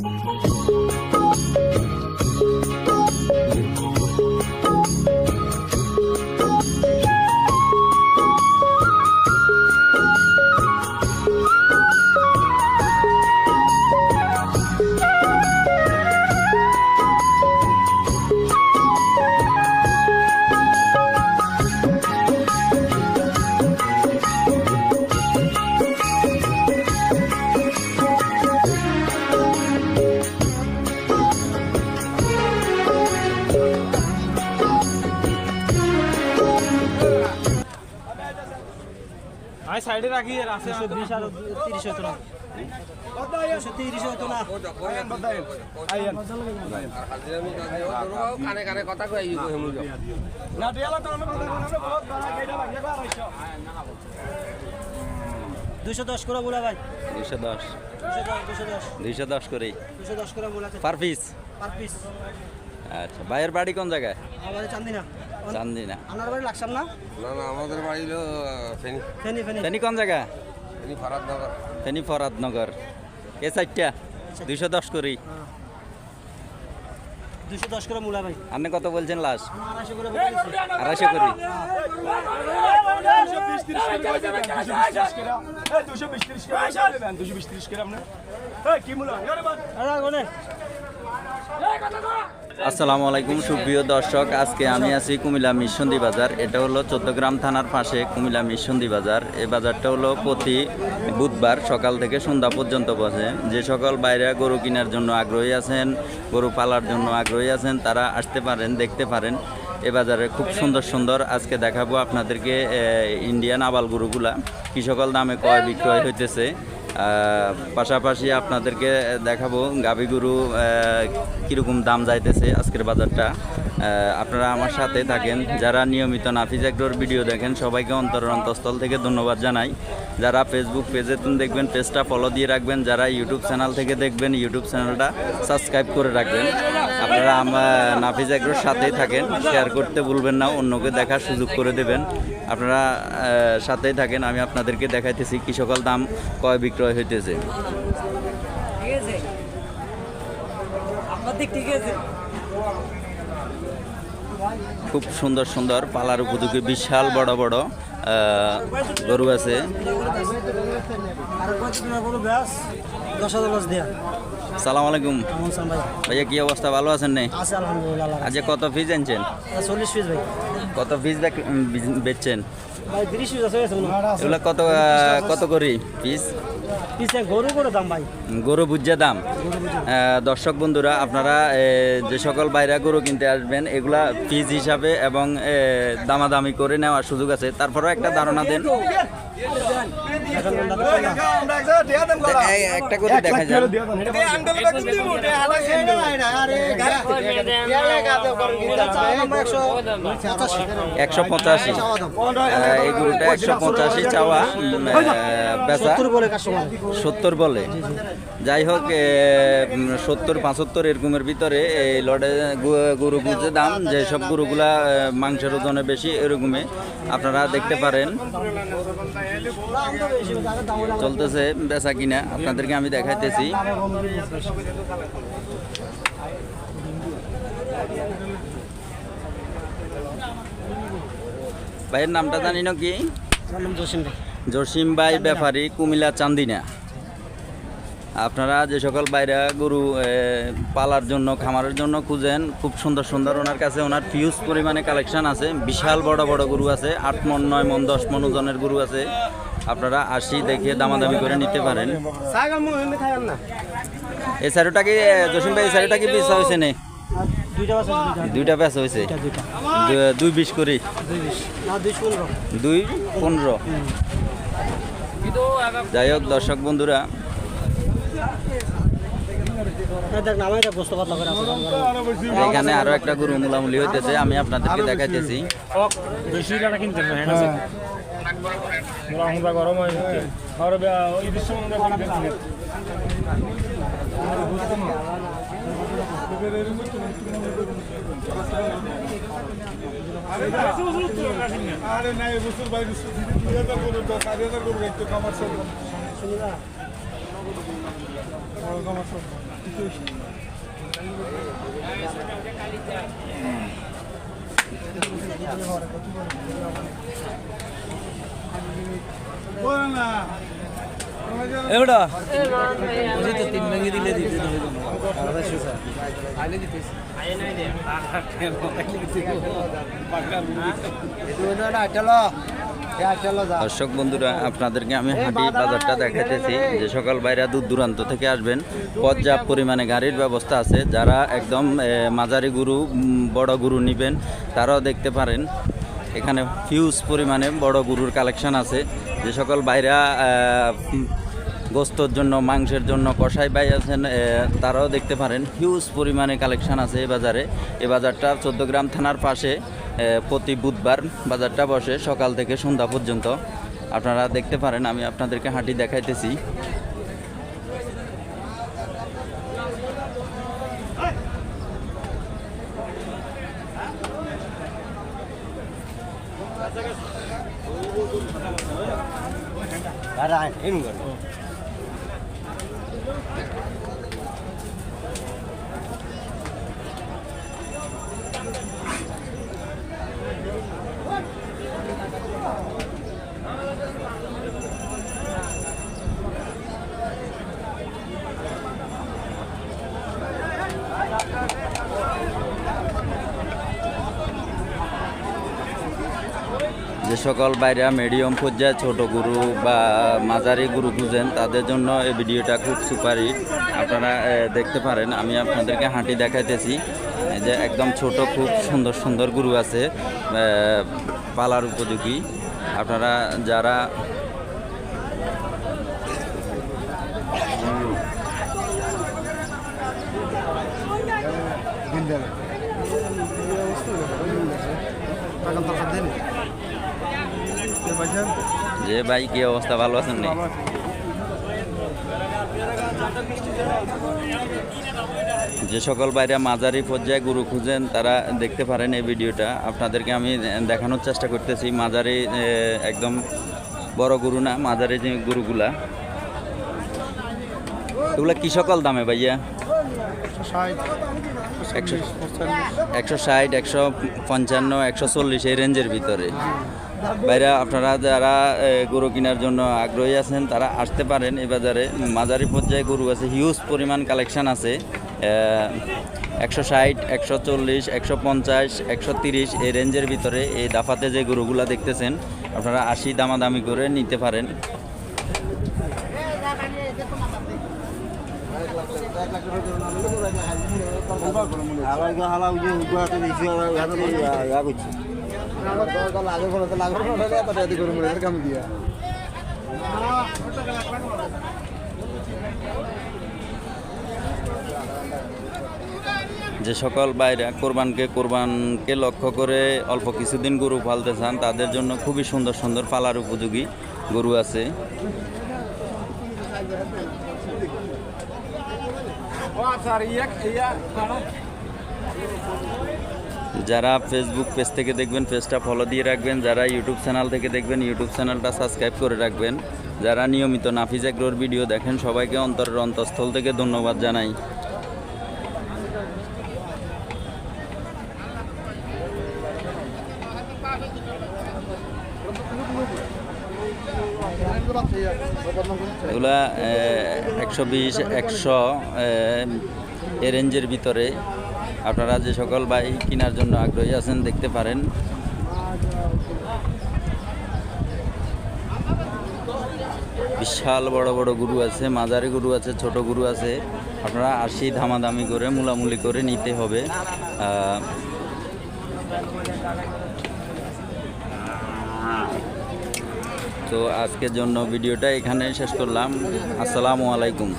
I সাইডে রাখি আছে 220 আর 30 হতো না 230 হতো না আইন কানে কানে কথা কই ইউ হেমু না দেয়ালা তো আমরা বহুত বড় গাইডা লাগে 210 করে বলা ভাই 210 করে 210 করে বলা পার পিস পার পিস। আচ্ছা ভাইয়ের বাড়ি কোন জায়গায়? আমাদের চান্দিনা আপনার বাড়ি লাকসাম না? না না আমাদের বাড়ি হলো ফেনী। ফেনী কোন জায়গা? ফেনী ফরাদনগর। ফেনী ফরাদনগর। এ সাইডটা 210 করি। 210 করে মূলা ভাই। আপনি কত বলছেন লাস্ট? 250 করে বলেছি। 250 করি। 220 করে আপনি কি মূলা আসসালামু আলাইকুম সুপ্রিয় দর্শক, আজকে আমি আছি কুমিল্লা মিরসন্দি বাজার। এটা হলো চট্টগ্রাম থানার পাশে কুমিল্লা মিরসন্দি বাজার। এই বাজারটা হলো প্রতি বুধবার সকাল থেকে সন্ধ্যা পর্যন্ত বসে। যে সকল বাইরে গরু কেনার জন্য আগ্রহী আছেন, গরু পালার জন্য আগ্রহী আছেন, তারা আসতে পারেন, দেখতে পারেন। এ বাজারে খুব সুন্দর সুন্দর আজকে দেখাবো আপনাদেরকে ইন্ডিয়ান আবাল গরুগুলা কি সকল দামে ক্রয় বিক্রয় হইতেছে। পাশাপাশি আপনাদেরকে দেখাবো গাভী গরু কীরকম দাম যাইতেছে আজকের বাজারটা। আপনারা আমার সাথে থাকেন। যারা নিয়মিত নাফিজ এগ্রোর ভিডিও দেখেন সবাইকে অন্তরের অন্তঃস্থল থেকে ধন্যবাদ জানাই। যারা ফেসবুক পেজে দেখবেন পেজটা ফলো দিয়ে রাখবেন, যারা ইউটিউব চ্যানেল থেকে দেখবেন ইউটিউব চ্যানেলটা সাবস্ক্রাইব করে রাখবেন। আপনারা আমার নাফিজ এগ্রোর সাথেই থাকেন, শেয়ার করতে ভুলবেন না, অন্যকে দেখার সুযোগ করে দেবেন। আপনারা সাথেই থাকেন, আমি আপনাদেরকে দেখাইতেছি কি সকল দাম ক্রয় বিক্রয় হইতেছে। খুব সুন্দর সুন্দর পালার উপযোগী বিশাল বড় বড় গরু আছে। সালাম আলাইকুম ভাইয়া, কি অবস্থা? ভালো আছেন? নেই আজ কত পিস আনছেন? 40 পিস ভাই। কত পিস বেচছেন? ভাই 30 পিস আছে। এগুলো কত কত করি পিস? পিছে গরু করে দাম ভাই, গরু বুঝে দাম। দর্শক বন্ধুরা, আপনারা যে সকল বাইরে গরু কিনতে আসবেন এগুলা পিস হিসাবে এবং দামাদামি করে নেওয়ার সুযোগ আছে। তারপরেও একটা ধারণা দেন, একটা করে দেখা যায়। 185 এই গরুটা 185 চাওয়া, বেচা 70 বলে। যাই হোক 70-75 এরকমের ভিতরে এই লটে গরু বুঝে দাম। যেসব গরুগুলা মাংসের ওজনে বেশি এরকমই আপনারা দেখতে পারেন। চলতেছে বেচা কিনা, আপনাদেরকে আমি দেখাইতেছি। ভাইয়ের নামটা জানি না কি? জসিম ভাই ব্যাপারী, কুমিল্লা চান্দিনা। আপনারা যে সকল বাইরে গরু পালার জন্য খামারের জন্য খুঁজেন, খুব সুন্দর সুন্দর ওনার কাছে ওনার ফিউজ পরিমাণে কালেকশন আছে। বিশাল বড় বড় গরু আছে, 8 মণ 9 মণ 10 মণ ওজনের গরু আছে। আপনারা আসি দেখে দামাদামি করে নিতে পারেন। এই সাইডটা কি জসিম ভাই, এই সাইডটা কি পিস হয়েছে? নেই দুইটা প্যাচ হয়েছে। 220 করি, 215। যাই হোক দর্শক বন্ধুরা, এখানে আরো একটা গরু মুলামুলি হইতেছে, আমি আপনাদেরকে দেখাইতেছি। গরম হয় এবারটা বুঝি তো 3 ভেঙে দিলে দিতে হবে আইলে দিতেছি দর্শক বন্ধুরা, আপনাদেরকে আমি হাটি বাজারটা দেখাইতেছি। যে সকল বাইরা দূর দূরান্ত থেকে আসবেন, পর্যাপ্ত পরিমাণে গাড়ির ব্যবস্থা আছে। যারা একদম মাঝারি গরু, বড় গরু নেবেন, তারাও দেখতে পারেন। এখানে হিউজ পরিমাণে বড় গরুর কালেকশন আছে। যে সকল বাইরা গোস্তর জন্য, মাংসের জন্য কষাই বাই আছেন, তারাও দেখতে পারেন। হিউজ পরিমাণে কালেকশন আছে এই বাজারে। এই বাজারটা 14 গ্রাম থানার পাশে প্রতি বুধবার বাজারটা বসে সকাল থেকে সন্ধ্যা পর্যন্ত। আপনারা দেখতে পারেন, আমি আপনাদেরকে হাঁটি দেখাইতেছি। যে সকল বাইরা মিডিয়াম পর্যায়ে ছোট গরু বা মাঝারি গরু খুঁজেন, তাদের জন্য এই ভিডিওটা খুব সুপারহিট। আপনারা দেখতে পারেন, আমি আপনাদেরকে হাঁটি দেখাইতেছি। যে একদম ছোট, খুব সুন্দর সুন্দর গরু আছে, পালার উপযোগী। আপনারা যারা যে ভাই, কি অবস্থা, ভালো আছেন নি? যে সকল বাইরে মাঝারি পর্যায়ে গরু খুঁজেন, তারা দেখতে পারেন এই ভিডিওটা। আপনাদেরকে আমি দেখানোর চেষ্টা করতেছি। মাঝারি একদম বড় গরু না, মাঝারি যে গরুগুলা, এগুলা কি সকল দামে ভাইয়া? 160, 155, 140 এই রেঞ্জের ভিতরে। বাইরে আপনারা যারা গরু কেনার জন্য আগ্রহী আছেন, তারা আসতে পারেন এই বাজারে। মাঝারি পর্যায়ে গরু আছে, হিউজ পরিমাণ কালেকশান আছে। 160, 140, 150, 130 এই রেঞ্জের ভিতরে এই দাফাতে যে গরুগুলা দেখতেছেন, আপনারা দামাদামি করে নিতে পারেন। যে সকল বাইরা কোরবানকে লক্ষ্য করে অল্প কিছুদিন গরু পালতে চান, তাদের জন্য খুবই সুন্দর সুন্দর পালার উপযোগী গরু আছে। যারা ফেসবুক পেজ থেকে দেখবেন, পেজটা ফলো দিয়ে রাখবেন। যারা ইউটিউব চ্যানেল থেকে দেখবেন, ইউটিউব চ্যানেলটা সাবস্ক্রাইব করে রাখবেন। যারা নিয়মিত নাফিজ এগ্রোর ভিডিও দেখেন, সবাইকে অন্তরের অন্তঃস্থল থেকে ধন্যবাদ জানাই। এগুলা 120, 100 এ রেঞ্জের ভিতরে। আপনারা যে সকল ভাই কেনার জন্য আগ্রহী আছেন, দেখতে পারেন। বিশাল বড় বড় গরু আছে, মাঝারি গরু আছে, ছোট গরু আছে। আপনারা দামাদামি করে, মুলামুলি করে নিতে হবে। তো আজকের জন্য ভিডিওটা এখানে শেষ করলাম। আসসালামু আলাইকুম।